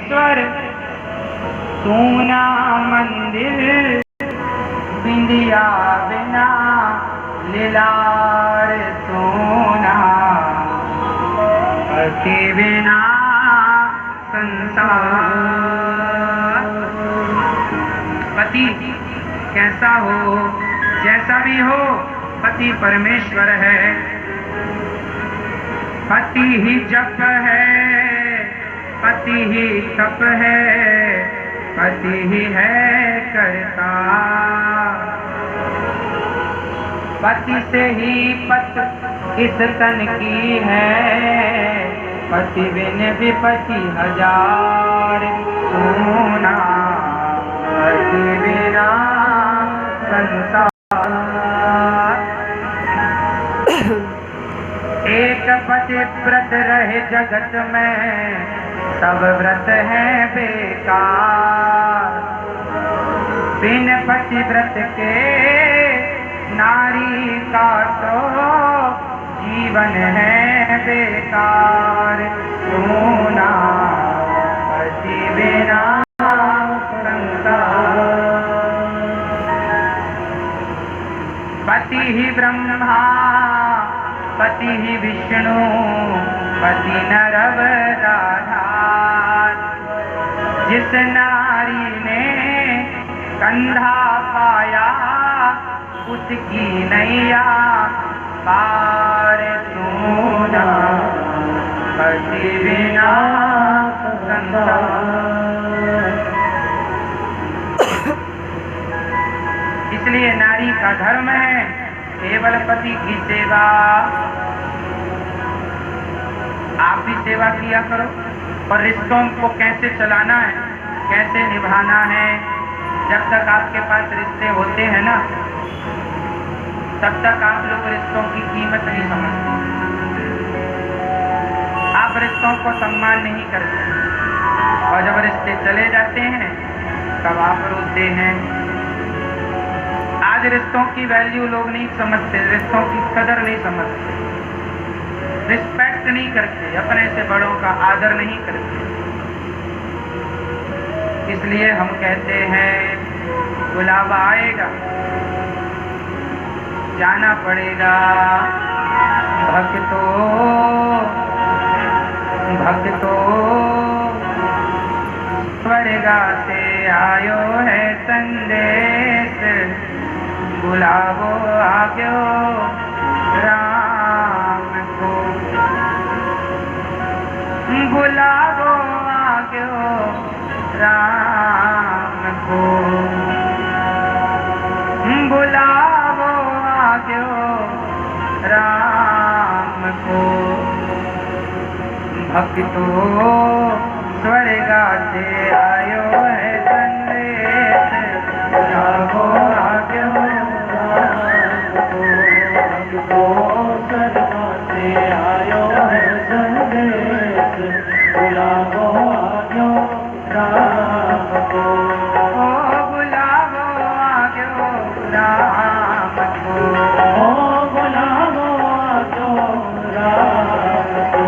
परमेश्वर, सोना मंदिर बिंदिया बिना लीलार सोना, पति बिना संसार। पति कैसा हो, जैसा भी हो, पति परमेश्वर है। पति ही जप है, पति ही तप है, पति ही है करता। पति से ही पत इस तन की है, पति बिन विपति हजार सोना, पति बिना संसार। एक पति व्रत रहे जगत में, सब व्रत है बेकार। बिन पति व्रत के नारी का तो जीवन है बेकार सोना, पति बिना संसार। पति ही ब्रह्मा, पति ही विष्णु, पति नरवराधार। जिस नारी ने कंधा पाया, उसकी नैया पार सोना, पति बिना संसार। इसलिए नारी का धर्म है केवल पति की सेवा। आप भी सेवा किया करो, और रिश्तों को कैसे चलाना है, कैसे निभाना है। जब तक आपके पास रिश्ते होते हैं ना, तब तक आप लोग रिश्तों की कीमत नहीं समझते, आप रिश्तों को सम्मान नहीं करते, और जब रिश्ते चले जाते हैं तब आप रोते हैं। आज रिश्तों की वैल्यू लोग नहीं समझते, रिश्तों की कदर नहीं समझते, रिस्पेक्ट नहीं करते, अपने से बड़ों का आदर नहीं करते। इसलिए हम कहते हैं बुलावा आएगा, जाना पड़ेगा। भक्तों भक्तों स्वर्ग से आयो है संदेश, बुलावो आग्यो राम को, बुलावो आग्यो राम को, बुलावो आग्यो राम को। भक्तों स्वर्ग से आयो है संदेश, बुलावो आग्यो राम को। भक्तों स्वर्ग से आयो है संदेश, बुलावो आग्यो राम को। ओ बुलावो आग्यो राम को, ओ बुलावो आग्यो राम को।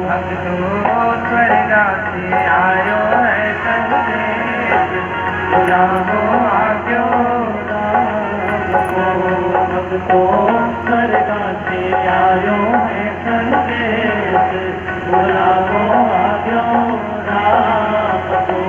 भक्तों स्वर्ग से आयो है संदेश, बुलावो आग्यो राम को। भक्तों स्वर्ग से आयो है संदेश, बुलावो आग्यो राम को।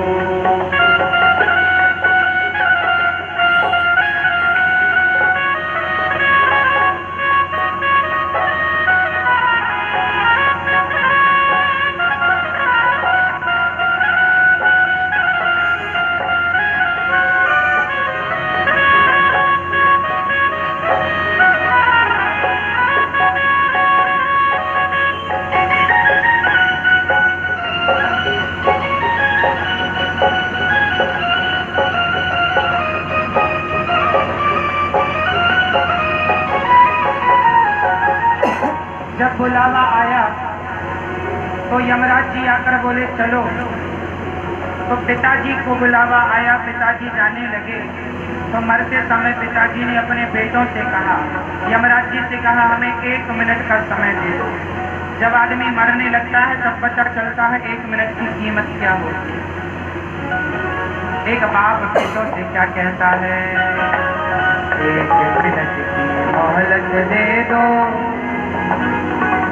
जब बुलावा आया तो यमराज जी आकर बोले चलो। तो पिताजी को बुलावा आया, पिताजी जाने लगे। तो मरते समय पिताजी ने अपने बेटों से कहा, यमराज जी से कहा, हमें 1 मिनट का समय दे दो। जब आदमी मरने लगता है तब पता चलता है 1 मिनट की कीमत क्या होती है। एक बाप बेटों से क्या कहता है, 1 मिनट की मोहलत दे दो,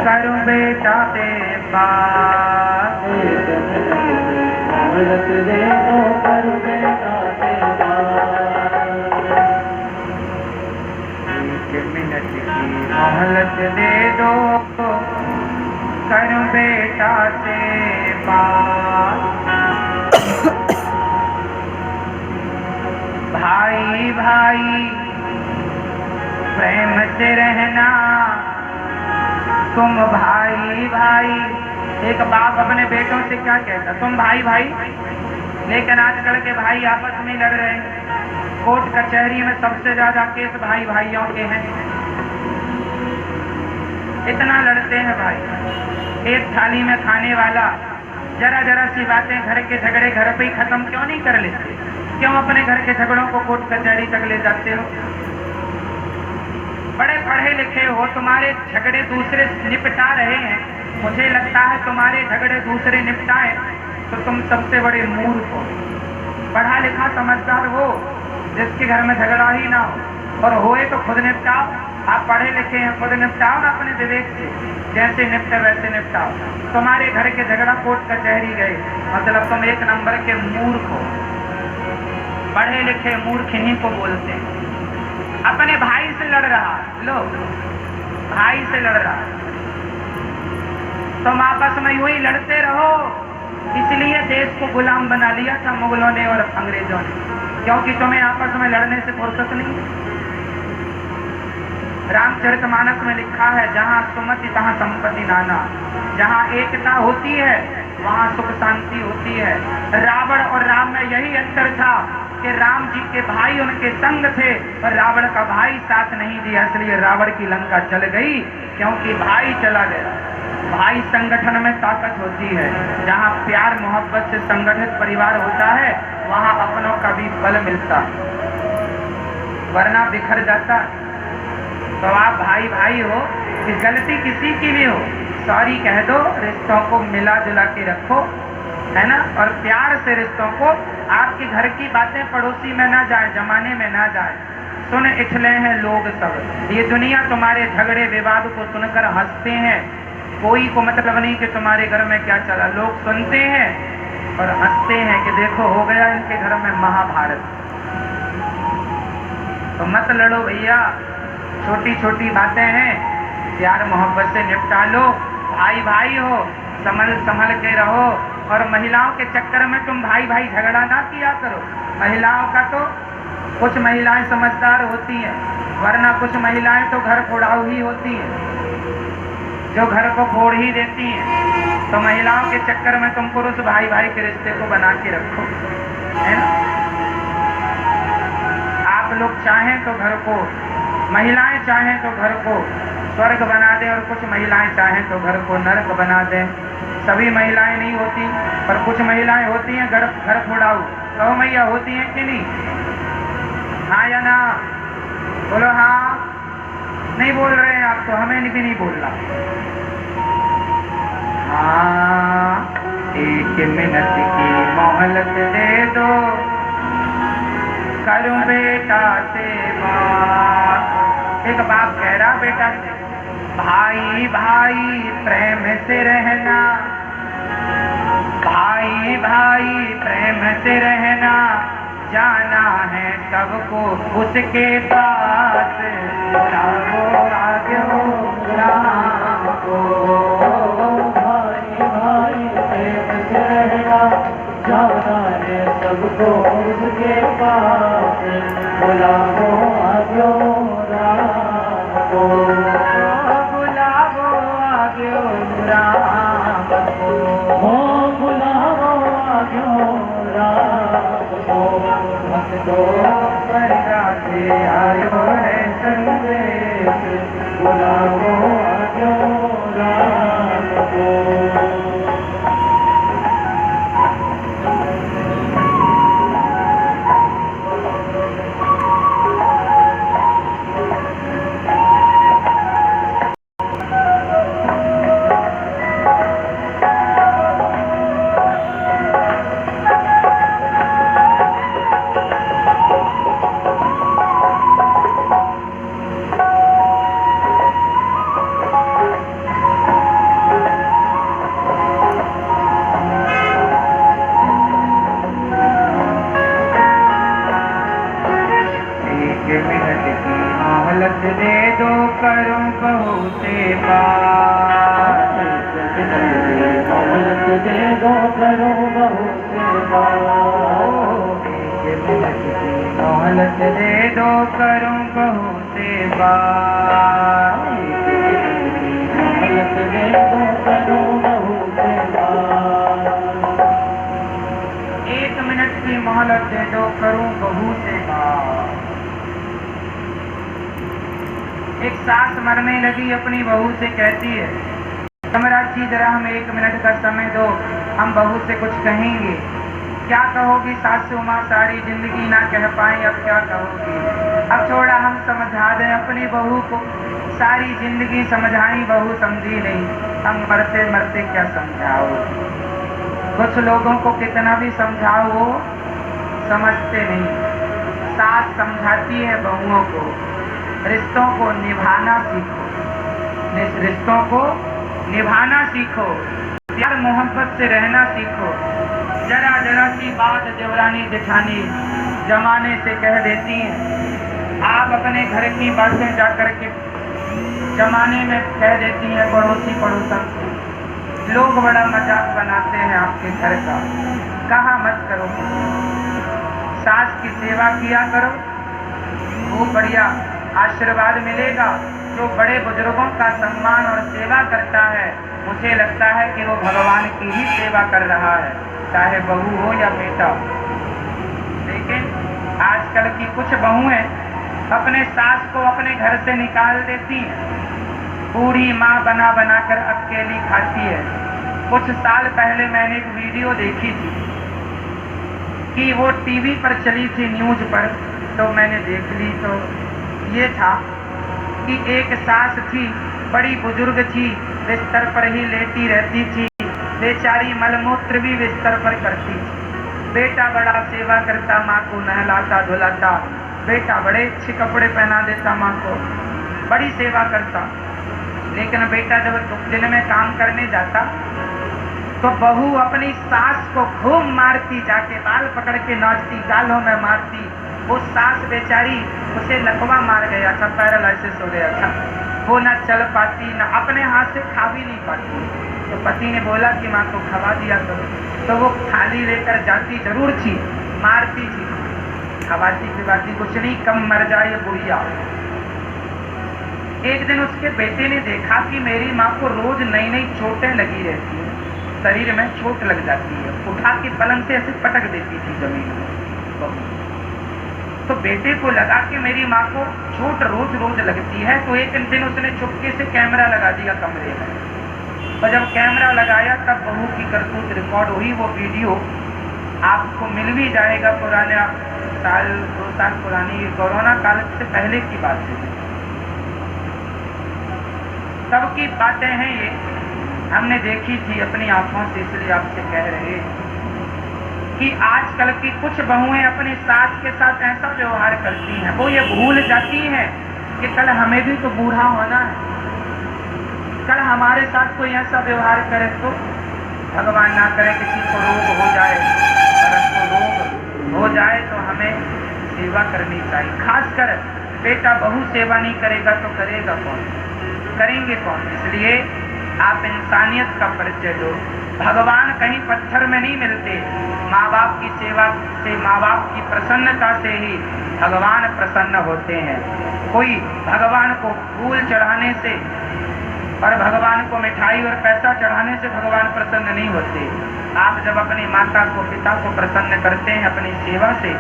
करूं बेटा से बात। 1 मिनट की मोहलत दे दो, करूं बेटा से बात। 1 मिनट की मोहलत दे दो, करूं बेटा से बात। भाई भाई प्रेम से रहना, तुम भाई भाई। एक बाप अपने बेटों से क्या कहता, तुम भाई भाई। लेकिन आजकल के भाई आपस में लड़ रहे हैं। कोर्ट कचहरी में सबसे ज्यादा केस भाई भाइयों के हैं। इतना लड़ते हैं भाई। एक थाली में खाने वाला जरा जरा सी बातें, घर के झगड़े घर पे ही खत्म क्यों नहीं कर लेते? क्यों अपने घर के झगड़ों को कोर्ट कचहरी तक ले जाते हो? बड़े पढ़े लिखे हो, तुम्हारे झगड़े दूसरे निपटा रहे हैं। मुझे लगता है तुम्हारे झगड़े दूसरे निपटाए तो तुम सबसे बड़े मूर्ख हो। पढ़ा लिखा समझदार हो जिसके घर में झगड़ा ही ना हो, और होए तो खुद निपटाओ। आप पढ़े लिखे हैं, खुद निपटाओ ना अपने विवेक से। जैसे निपटे वैसे निपटाओ। तुम्हारे घर के झगड़ा कोर्ट कचहरी गए, मतलब तुम 1 नंबर के मूर्ख हो। पढ़े लिखे मूर्ख इन्हीं को बोलते हैं। अपने भाई से लड़ रहा, लो भाई से लड़ रहा, तुम आपस में यूं ही लड़ते रहो। इसलिए देश को गुलाम बना लिया था मुगलों ने और अंग्रेजों ने, क्योंकि तुम्हें आपस में लड़ने से फुर्सत नहीं। रामचरितमानस में लिखा है, जहाँ सुमति तहाँ संपत्ति नाना। जहाँ एकता होती है वहाँ सुख शांति होती है। रावण और राम में यही अंतर था कि राम जी के भाई उनके संग थे और रावण का भाई साथ नहीं दिया, इसलिए रावण की लंका जल गई, क्योंकि भाई चला गया। भाई संगठन में ताकत होती है। जहाँ प्यार मोहब्बत से संगठित परिवार होता है वहाँ अपनों का भी बल मिलता है, वरना बिखर जाता। तो आप भाई भाई हो, कि गलती किसी की भी हो सॉरी कह दो, रिश्तों को मिला जुला के रखो, है ना। और प्यार से रिश्तों को, आपके घर की बातें पड़ोसी में ना जाए, जमाने में ना जाए। सुन इछले हैं लोग सब, ये दुनिया तुम्हारे झगड़े विवाद को सुनकर हंसते हैं। कोई को मतलब नहीं कि तुम्हारे घर में क्या चला, लोग सुनते हैं और हंसते हैं कि देखो हो गया इनके घर में महाभारत। तो मत लड़ो भैया, छोटी छोटी बातें हैं, प्यार मोहब्बत से निपटा लो। भाई भाई हो, संभल के रहो। और महिलाओं के चक्कर में तुम भाई भाई झगड़ा ना किया करो। महिलाओं का तो, कुछ महिलाएं समझदार होती हैं, वरना कुछ महिलाएं तो घर फोड़ाऊ ही होती हैं, जो घर को फोड़ ही देती हैं। तो महिलाओं के चक्कर में तुम पुरुष भाई भाई के रिश्ते को बना के रखो, है ना। आप लोग चाहें तो घर को, महिलाएं चाहें तो घर को स्वर्ग बना दें, और कुछ महिलाएं चाहें तो घर को नरक बना दें। सभी महिलाएं नहीं होती, पर कुछ महिलाएं होती हैं घर फोड़ाऊ। कहो मैया, होती हैं कि नहीं? हाँ या ना? बोलो हाँ। नहीं बोल रहे हैं आप तो, हमें भी नहीं बोलना। हाँ, 1 मिनट की मोहलत दे दो, करूं बेटा से बात। एक बाप कह रहा बेटा से, भाई भाई प्रेम से रहना, भाई भाई प्रेम से रहना, जाना है सबको उसके पास, बुलाओ आगे राम को। भाई भाई प्रेम से रहना, जाना है सबको उसके पास, बुलाओ आगे राम को। बुलाओ आगे राम को, बुलाओ आगे राम को। भक्तों स्वर्ग से आयो है संदेश, बुलाओ सेवा। मोहलत दे दो करो बहू सेवा। मोहलत दे दो करूं बहू सेवा। मोहलत दे दो करो बहू सेवा। 1 मिनट की मोहलत दे दो करूं बहू सेवा। एक सास मरने लगी, अपनी बहू से कहती है, कमराची जरा हम 1 मिनट का समय दो, हम बहू से कुछ कहेंगे। क्या कहोगी सासू माँ, सारी जिंदगी ना कह पाई, अब क्या कहोगी। अब छोड़ा हम समझा दें अपनी बहू को, सारी जिंदगी समझाई बहू समझी नहीं, हम मरते मरते क्या समझाओ। कुछ लोगों को कितना भी समझाओ वो समझते नहीं। सास समझाती है बहुओं को, रिश्तों को निभाना सीखो, रिश्तों को निभाना सीखो, प्यार मोहब्बत से रहना सीखो। जरा जरा सी बात देवरानी जेठानी जमाने से कह देती हैं, आप अपने घर की बातें जाकर के जमाने में कह देती हैं पड़ोसी पड़ोसन से। लोग बड़ा मजाक बनाते हैं आपके घर का, कहा मत करो। सास की सेवा किया करो, वो बढ़िया आशीर्वाद मिलेगा। जो बड़े बुजुर्गों का सम्मान और सेवा करता है, मुझे लगता है कि वो भगवान की ही सेवा कर रहा है, चाहे बहू हो या बेटा। लेकिन आजकल की कुछ बहुएं अपने सास को अपने घर से निकाल देती हैं, बूढ़ी माँ बना बना कर अकेली खाती है। कुछ साल पहले मैंने एक वीडियो देखी थी कि वो टीवी पर चली थी, न्यूज पर, तो मैंने देख ली। तो ये था कि एक सास थी, बड़ी बुजुर्ग थी, बिस्तर पर ही लेटी रहती थी, बेचारी मलमूत्र भी बिस्तर पर करती थी। बेटा बड़ा सेवा करता, माँ को नहलाता धुलाता, बेटा बड़े अच्छे कपड़े पहना देता माँ को, बड़ी सेवा करता। लेकिन बेटा जब दिन में काम करने जाता तो बहू अपनी सास को खूब मारती, जाके बाल पकड़ के नाचती, गालों में मारती। वो सास बेचारी, उसे लकवा मार गया था, पैरालिसिस हो गया था, वो न चल पाती, न अपने हाथ से खा भी नहीं पाती। तो पति ने बोला कि माँ को खवा दिया करो, तो वो थाली लेकर जाती जरूर थी, मारती थी, खवाती पिवाती कुछ नहीं, कम मर जाए बुढ़िया। एक दिन उसके बेटे ने देखा कि मेरी माँ को रोज नई नई चोटें लगी रहती हैं, शरीर में चोट लग जाती है, उठा के पलंग से ऐसे पटक देती थी जमीन में। तो बेटे को लगा कि मेरी माँ को चोट रोज रोज लगती है। तो एक दिन उसने चुपके से कैमरा लगा दिया कमरे में, और जब कैमरा लगाया तब बहू की करतूत रिकॉर्ड हुई। वो वीडियो आपको मिल भी जाएगा, पुराने साल 2 साल पुरानी, कोरोना काल से पहले की बात है, तब की बातें हैं ये, हमने देखी थी अपनी आंखों से, इसलिए आपसे कह रहे कि आजकल की कुछ बहुएं अपनी सास के साथ ऐसा व्यवहार करती हैं, वो ये भूल जाती हैं कि कल हमें भी तो बूढ़ा होना है, कल हमारे साथ कोई ऐसा व्यवहार करे तो भगवान ना करे किसी को रोग हो जाए, परंतु रोग हो जाए तो हमें सेवा करनी चाहिए। खासकर बेटा बहू सेवा नहीं करेगा तो करेगा कौन, करेंगे कौन। इसलिए आप इंसानियत का परिचय दो। भगवान कहीं पत्थर में नहीं मिलते, माँ बाप की सेवा से, माँ बाप की प्रसन्नता से ही भगवान प्रसन्न होते हैं। कोई भगवान को फूल चढ़ाने से और भगवान को मिठाई और पैसा चढ़ाने से भगवान प्रसन्न नहीं होते। आप जब अपनी माता को, पिता को प्रसन्न करते हैं अपनी सेवा से,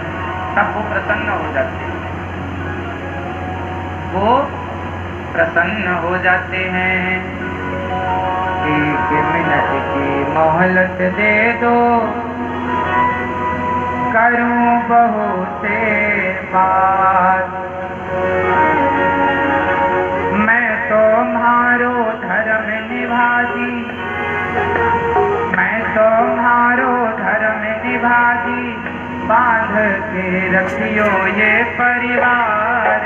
तब वो प्रसन्न हो जाते हैं, वो प्रसन्न हो जाते हैं। 1 मिनट की मोहलत दे दो, करूं बहू से बात, मैं तुम्हारो धर्म निभागी, मैं तुम्हारो धर्म निभागी, बांध के रखियो ये परिवार।